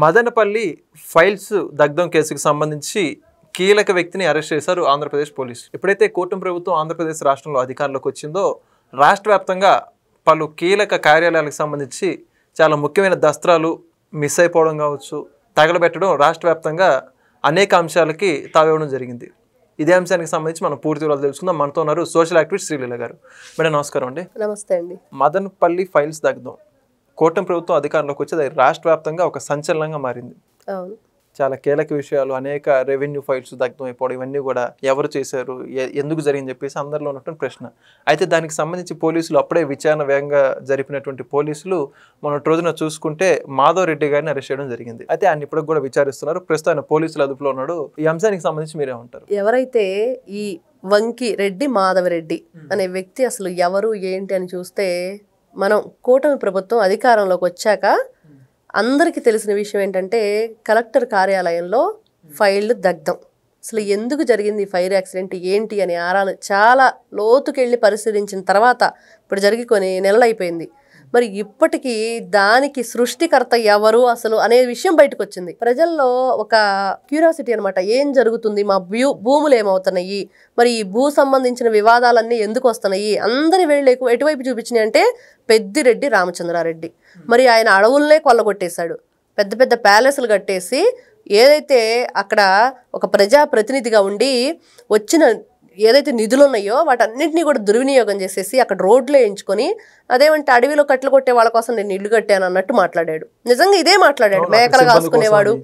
Madanapalle files దగ్ధం కేసుకు సంబంధించి కీలక వ్యక్తిని అరెస్ట్ చేశారు ఆంధ్రప్రదేశ్ పోలీసు. ఎప్పుడైతే కూటమి ప్రభుత్వం ఆంధ్రప్రదేశ్ రాష్ట్రంలో అధికారంలోకి వచ్చిందో రాష్ట్ర వ్యాప్తంగా పలు కీలక కార్యాలయాలకు సంబంధించి చాలా ముఖ్యమైన దస్త్రాలు మిస్ అయిపోవడం కావచ్చు, తగలబెట్టడం రాష్ట్ర వ్యాప్తంగా అనేక అంశాలకి తావివ్వడం జరిగింది. ఇదే అంశానికి సంబంధించి మనం పూర్తి వివరాలు తెలుసుకుందాం. మనతో ఉన్నారు సోషల్ యాక్టివిస్ట్ శ్రీలీల గారు. మేడం నమస్కారం అండి. నమస్తే అండి. మదనపల్లి ఫైల్స్ దగ్ధం కూటమి ప్రభుత్వం అధికారంలోకి వచ్చేది రాష్ట్ర వ్యాప్తంగా ఒక సంచలనంగా మారింది. అవును, చాలా కీలక విషయాలు, అనేక రెవెన్యూ ఫైల్స్ దగ్ధం అయిపోవడం, ఇవన్నీ కూడా ఎవరు చేశారు, ఎందుకు జరిగింది చెప్పేసి అందరిలో ఉన్నటువంటి ప్రశ్న. అయితే దానికి సంబంధించి పోలీసులు అప్పుడే విచారణ వేగంగా జరిపినటువంటి పోలీసులు మొన్నటి రోజున చూసుకుంటే మాధవ్ రెడ్డి గారిని అరెస్ట్ చేయడం జరిగింది. అయితే ఆయన ఇప్పటికి కూడా విచారిస్తున్నారు. ప్రస్తుతం ఆయన పోలీసుల అదుపులో ఉన్నాడు. ఈ అంశానికి సంబంధించి మీరేమంటారు? ఎవరైతే ఈ వంకి రెడ్డి మాధవరెడ్డి అనే వ్యక్తి అసలు ఎవరు ఏంటి అని చూస్తే, మనం కూటమి ప్రభుత్వం అధికారంలోకి వచ్చాక అందరికీ తెలిసిన విషయం ఏంటంటే కలెక్టర్ కార్యాలయంలో ఫైళ్ళు దగ్ధం. అసలు ఎందుకు జరిగింది ఫైర్ యాక్సిడెంట్ ఏంటి అనే ఆరాలు చాలా లోతుకెళ్ళి పరిశీలించిన తర్వాత ఇప్పుడు జరిగి కొన్ని నెలలు అయిపోయింది. మరి ఇప్పటికీ దానికి సృష్టికర్త ఎవరు అసలు అనే విషయం బయటకు వచ్చింది. ప్రజల్లో ఒక క్యూరియాసిటీ అనమాట, ఏం జరుగుతుంది, మా భూములు ఏమవుతున్నాయి, మరి ఈ భూ సంబంధించిన వివాదాలన్నీ ఎందుకు వస్తున్నాయి, అందరి వేళ్ళు ఎటువైపు చూపించినాయి అంటే పెద్దిరెడ్డి రామచంద్రారెడ్డి. మరి ఆయన అడవులనే కొల్లగొట్టేశాడు, పెద్ద పెద్ద ప్యాలెస్లు కట్టేసి ఏదైతే అక్కడ ఒక ప్రజాప్రతినిధిగా ఉండి వచ్చిన ఏదైతే నిధులు ఉన్నాయో వాటన్నింటినీ కూడా దుర్వినియోగం చేసేసి అక్కడ రోడ్లు వేయించుకొని అదేమంటే అడవిలో కట్లు కొట్టే వాళ్ళ కోసం నేను ఇల్లు కట్టాను అన్నట్టు మాట్లాడాడు. నిజంగా ఇదే మాట్లాడాడు. మేకలు కాసుకునేవాడు,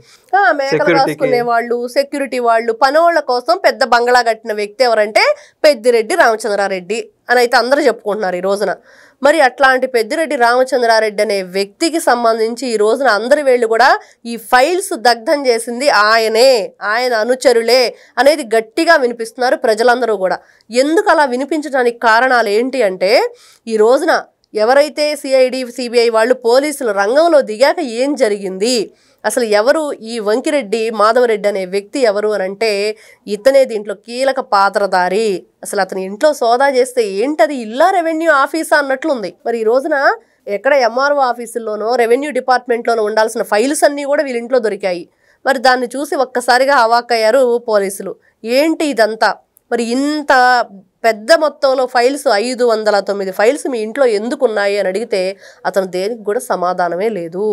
మేకలు కాసుకునేవాళ్ళు, సెక్యూరిటీ వాళ్ళు, పనోళ్ల కోసం పెద్ద బంగ్లా కట్టిన వ్యక్తి ఎవరంటే పెద్దిరెడ్డి రామచంద్రారెడ్డి అని అయితే అందరూ చెప్పుకుంటున్నారు ఈ రోజున. మరి అట్లాంటి పెద్దిరెడ్డి రామచంద్రారెడ్డి అనే వ్యక్తికి సంబంధించి ఈ రోజున అందరి వేళ్ళు కూడా ఈ ఫైల్స్ దగ్ధం చేసింది ఆయనే, ఆయన అనుచరులే అనేది గట్టిగా వినిపిస్తున్నారు ప్రజలందరూ కూడా. ఎందుకు అలా వినిపించడానికి కారణాలు ఏంటి అంటే, ఈ రోజున ఎవరైతే సిఐడి సిబిఐ వాళ్ళు పోలీసులు రంగంలో దిగాక ఏం జరిగింది, అసలు ఎవరు ఈ వంకిరెడ్డి మాధవరెడ్డి అనే వ్యక్తి ఎవరు అని అంటే ఇతనే దీంట్లో కీలక పాత్రధారి. అసలు అతని ఇంట్లో సోదా చేస్తే ఏంటది ఇల్లా రెవెన్యూ ఆఫీసా అన్నట్లుంది. మరి ఈ రోజున ఎక్కడ ఎంఆర్ఓ ఆఫీసుల్లోనో రెవెన్యూ డిపార్ట్మెంట్లోనో ఉండాల్సిన ఫైల్స్ అన్నీ కూడా వీళ్ళ ఇంట్లో దొరికాయి. మరి దాన్ని చూసి ఒక్కసారిగా అవాక్కయ్యారు పోలీసులు. ఏంటి ఇదంతా, మరి ఇంత పెద్ద మొత్తంలో ఫైల్స్ 509 ఫైల్స్ మీ ఇంట్లో ఎందుకు ఉన్నాయి అని అడిగితే అతను దేనికి కూడా సమాధానమే లేదు.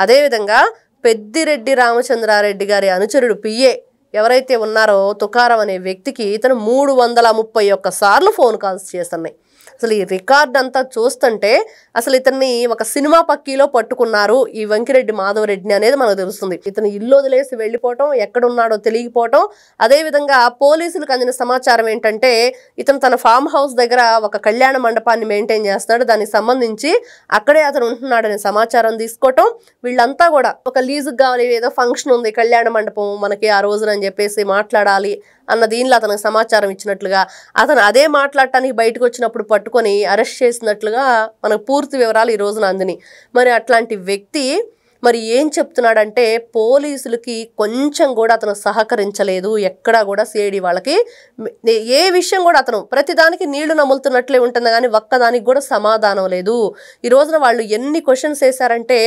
అదేవిధంగా పెద్దిరెడ్డి రామచంద్రారెడ్డి గారి అనుచరుడు పిఏ ఎవరైతే ఉన్నారో తుకారం అనే వ్యక్తికి ఇతను 331 సార్లు ఫోన్ కాల్స్ చేస్తున్నాయి. అసలు ఈ రికార్డ్ అంతా చూస్తుంటే అసలు ఇతన్ని ఒక సినిమా పక్కీలో పట్టుకున్నారు ఈ వంకిరెడ్డి మాధవరెడ్డిని అనేది మనకు తెలుస్తుంది. ఇతను ఇల్లు వదిలేసి వెళ్ళిపోవటం, ఎక్కడున్నాడో తెలియకపోవటం. అదేవిధంగా పోలీసులకు అందిన సమాచారం ఏంటంటే ఇతను తన ఫామ్ హౌస్ దగ్గర ఒక కళ్యాణ మండపాన్ని మెయింటైన్ చేస్తున్నాడు, దానికి సంబంధించి అక్కడే అతను ఉంటున్నాడనే సమాచారం తీసుకోవటం. వీళ్ళంతా కూడా ఒక లీజుకు కావాలి, ఏదో ఫంక్షన్ ఉంది కళ్యాణ మండపం మనకి ఆ రోజున అని చెప్పేసి మాట్లాడాలి అన్న దీనిలో అతనికి సమాచారం ఇచ్చినట్లుగా, అతను అదే మాట్లాడటానికి బయటకు వచ్చినప్పుడు పట్టుకొని అరెస్ట్ చేసినట్లుగా మనకు పూర్తి వివరాలు ఈ రోజున అందిని. మరి అట్లాంటి వ్యక్తి మరి ఏం చెప్తున్నాడంటే పోలీసులకి కొంచెం కూడా అతను సహకరించలేదు. ఎక్కడా కూడా సిఐడి వాళ్ళకి ఏ విషయం కూడా అతను ప్రతిదానికి నీళ్లు నములుతున్నట్లే ఉంటుంది కానీ ఒక్కదానికి కూడా సమాధానం లేదు. ఈ రోజున వాళ్ళు ఎన్ని క్వశ్చన్స్ వేశారంటే,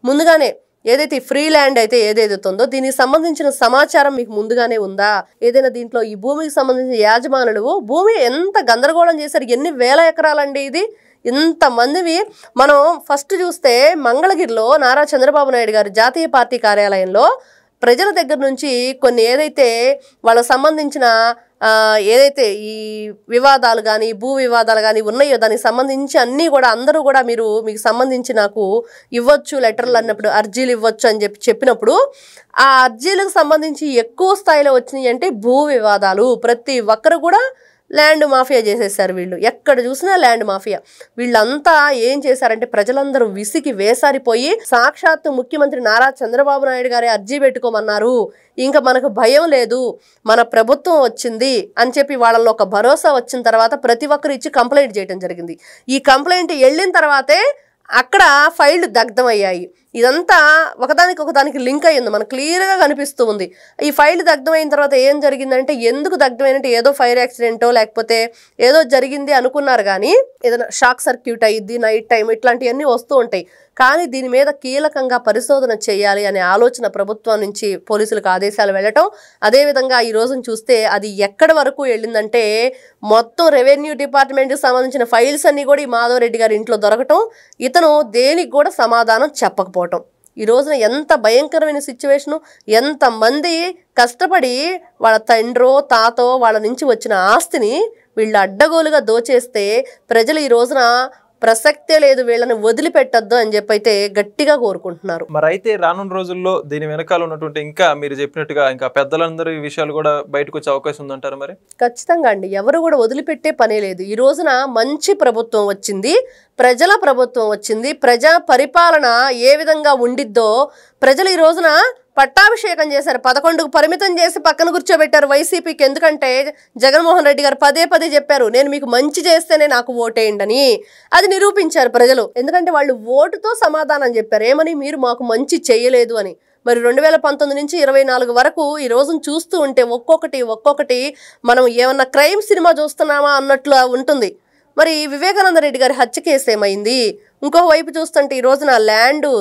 ముందుగానే ఏదైతే ఫ్రీ ల్యాండ్ అయితే ఏదైతుందో దీనికి సంబంధించిన సమాచారం మీకు ముందుగానే ఉందా, ఏదైనా దీంట్లో ఈ భూమికి సంబంధించిన యాజమానులు భూమి ఎంత గందరగోళం చేశారు, ఎన్ని వేల ఎకరాలండి ఇది, ఇంతమందివి. మనం ఫస్ట్ చూస్తే మంగళగిరిలో నారా చంద్రబాబు నాయుడు గారు జాతీయ పార్టీ కార్యాలయంలో ప్రజల దగ్గర నుంచి కొన్ని ఏదైతే వాళ్ళకు సంబంధించిన ఏదైతే ఈ వివాదాలు కానీ భూ వివాదాలు కానీ ఉన్నాయో దానికి సంబంధించి అన్నీ కూడా అందరూ కూడా మీకు సంబంధించి నాకు ఇవ్వచ్చు లెటర్లు అన్నప్పుడు, అర్జీలు ఇవ్వచ్చు అని చెప్పినప్పుడు ఆ అర్జీలకు సంబంధించి ఎక్కువ స్థాయిలో వచ్చినాయి అంటే భూ వివాదాలు. ప్రతి ఒక్కరు కూడా ల్యాండ్ మాఫియా చేసేసారు వీళ్ళు, ఎక్కడ చూసినా ల్యాండ్ మాఫియా. వీళ్ళంతా ఏం చేశారంటే ప్రజలందరూ విసిగి వేసారిపోయి సాక్షాత్తు ముఖ్యమంత్రి నారా చంద్రబాబు నాయుడు గారే అర్జీ పెట్టుకోమన్నారు, ఇంకా మనకు భయం లేదు, మన ప్రభుత్వం వచ్చింది అని చెప్పి వాళ్ళలో ఒక భరోసా వచ్చిన తర్వాత ప్రతి ఒక్కరు ఇచ్చి కంప్లైంట్ చేయడం జరిగింది. ఈ కంప్లైంట్ వెళ్ళిన తర్వాతే అక్కడ ఫైళ్ళు దగ్ధమయ్యాయి. ఇదంతా ఒకదానికి లింక్ అయ్యింది, మనకు క్లియర్గా కనిపిస్తూ ఉంది. ఈ ఫైల్ దగ్ధమైన తర్వాత ఏం జరిగిందంటే, ఎందుకు దగ్ధమైనట్టు ఏదో ఫైర్ యాక్సిడెంటో లేకపోతే ఏదో జరిగింది అనుకున్నారు, కానీ ఏదైనా షాక్ సర్క్యూట్ అయ్యిద్ది నైట్ టైం ఇట్లాంటివన్నీ వస్తూ ఉంటాయి. కానీ దీని మీద కీలకంగా పరిశోధన చేయాలి అనే ఆలోచన ప్రభుత్వం నుంచి పోలీసులకు ఆదేశాలు వెళ్ళటం, అదేవిధంగా ఈ రోజున చూస్తే అది ఎక్కడి వరకు వెళ్ళిందంటే మొత్తం రెవెన్యూ డిపార్ట్మెంట్కి సంబంధించిన ఫైల్స్ అన్నీ కూడా ఈ మాధవరెడ్డి గారి ఇంట్లో దొరకటం, ఇతను దేనికి కూడా సమాధానం చెప్పకపోవటం. ఈ రోజున ఎంత భయంకరమైన సిచ్యువేషను, ఎంతమంది కష్టపడి వాళ్ళ తండ్రో తాతో వాళ్ళ నుంచి వచ్చిన ఆస్తిని వీళ్ళు అడ్డగోలుగా దోచేస్తే ప్రజలు ఈ రోజున ప్రసక్తే లేదు, వీళ్ళని వదిలిపెట్టద్దు అని చెప్పి అయితే గట్టిగా కోరుకుంటున్నారు. మరి అయితే రానున్న రోజుల్లో దీని వెనకాల ఉన్నటువంటి ఇంకా మీరు చెప్పినట్టుగా ఇంకా పెద్దలందరూ ఈ విషయాలు కూడా బయటకు వచ్చే అవకాశం ఉందంటారు? మరి ఖచ్చితంగా అండి, ఎవరు కూడా వదిలిపెట్టే పనే లేదు. ఈ రోజున మంచి ప్రభుత్వం వచ్చింది, ప్రజల ప్రభుత్వం వచ్చింది. ప్రజా పరిపాలన ఏ విధంగా ఉండిద్దో ప్రజలు ఈ రోజున పట్టాభిషేకం చేశారు. 11కు పరిమితం చేసి పక్కన కూర్చోబెట్టారు వైసీపీకి. ఎందుకంటే జగన్మోహన్ రెడ్డి గారు పదే చెప్పారు, నేను మీకు మంచి చేస్తేనే నాకు ఓటేయండి అని. అది నిరూపించారు ప్రజలు. ఎందుకంటే వాళ్ళు ఓటుతో సమాధానం చెప్పారు, ఏమని, మీరు మాకు మంచి చేయలేదు అని. మరి 2019 నుంచి 24 వరకు ఈ రోజును చూస్తూ ఉంటే ఒక్కొక్కటి మనం ఏమన్నా క్రైమ్ సినిమా చూస్తున్నామా అన్నట్లు ఉంటుంది. మరి వివేకానంద రెడ్డి గారి హత్య కేసు ఏమైంది? ఇంకో వైపు చూస్తుంటే ఈ రోజున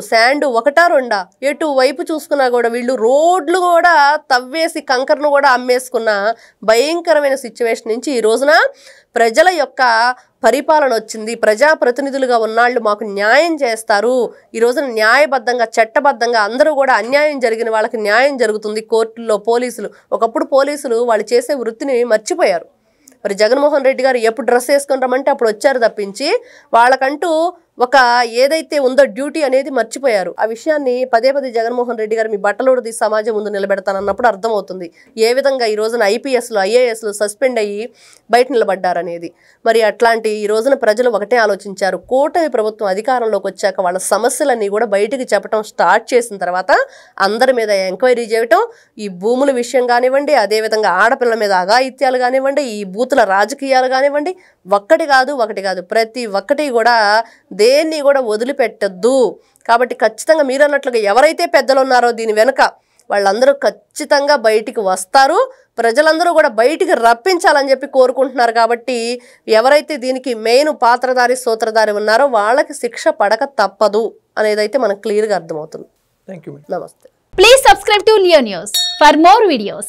శాండ్ ఒకటా రెండా, ఎటు వైపు చూసుకున్నా కూడా వీళ్ళు రోడ్లు కూడా తవ్వేసి కంకర్ను కూడా అమ్మేసుకున్న భయంకరమైన సిచ్యువేషన్ నుంచి ఈ రోజున ప్రజల యొక్క పరిపాలన వచ్చింది. ప్రజాప్రతినిధులుగా ఉన్నాళ్ళు మాకు న్యాయం చేస్తారు. ఈ రోజున న్యాయబద్ధంగా చట్టబద్ధంగా అందరూ కూడా అన్యాయం జరిగిన వాళ్ళకి న్యాయం జరుగుతుంది. కోర్టుల్లో పోలీసులు, ఒకప్పుడు పోలీసులు వాళ్ళు చేసే వృత్తిని మర్చిపోయారు. మరి జగన్మోహన్ రెడ్డి గారు ఎప్పుడు డ్రెస్ వేసుకుని రమ్మంటే అప్పుడు వచ్చారు తప్పించి వాళ్ళకంటూ ఒక ఏదైతే ఉందో డ్యూటీ అనేది మర్చిపోయారు. ఆ విషయాన్ని పదే జగన్మోహన్ రెడ్డి గారు మీ బట్టలోడి సమాజం ముందు నిలబెడతానన్నప్పుడు అర్థమవుతుంది ఏ విధంగా ఈ రోజున ఐపీఎస్లు ఐఏఎస్లు సస్పెండ్ అయ్యి బయట నిలబడ్డారనేది. మరి అట్లాంటి ఈ రోజున ప్రజలు ఒకటే ఆలోచించారు, కూటమి ప్రభుత్వం అధికారంలోకి వచ్చాక వాళ్ళ సమస్యలన్నీ కూడా బయటికి చెప్పడం స్టార్ట్ చేసిన తర్వాత అందరి మీద ఎంక్వైరీ చేయటం, ఈ భూముల విషయం కానివ్వండి, అదేవిధంగా ఆడపిల్లల మీద అఘాయిత్యాలు కానివ్వండి, ఈ బూతుల రాజకీయాలు కానివ్వండి, ఒకటి కాదు ప్రతి ఒక్కటి కూడా దేన్ని కూడా వదిలిపెట్టద్దు. కాబట్టి ఖచ్చితంగా మీరు అన్నట్లుగా ఎవరైతే పెద్దలు ఉన్నారో దీని వెనుక వాళ్ళందరూ ఖచ్చితంగా బయటికి వస్తారు. ప్రజలందరూ కూడా బయటికి రప్పించాలని చెప్పి కోరుకుంటున్నారు. కాబట్టి ఎవరైతే దీనికి మెయిన్ పాత్రధారి సూత్రధారి ఉన్నారో వాళ్ళకి శిక్ష పడక తప్పదు అనేదైతే మనకు క్లియర్గా అర్థమవుతుంది. Thank you. నమస్తే. Please subscribe to Leo News for more videos.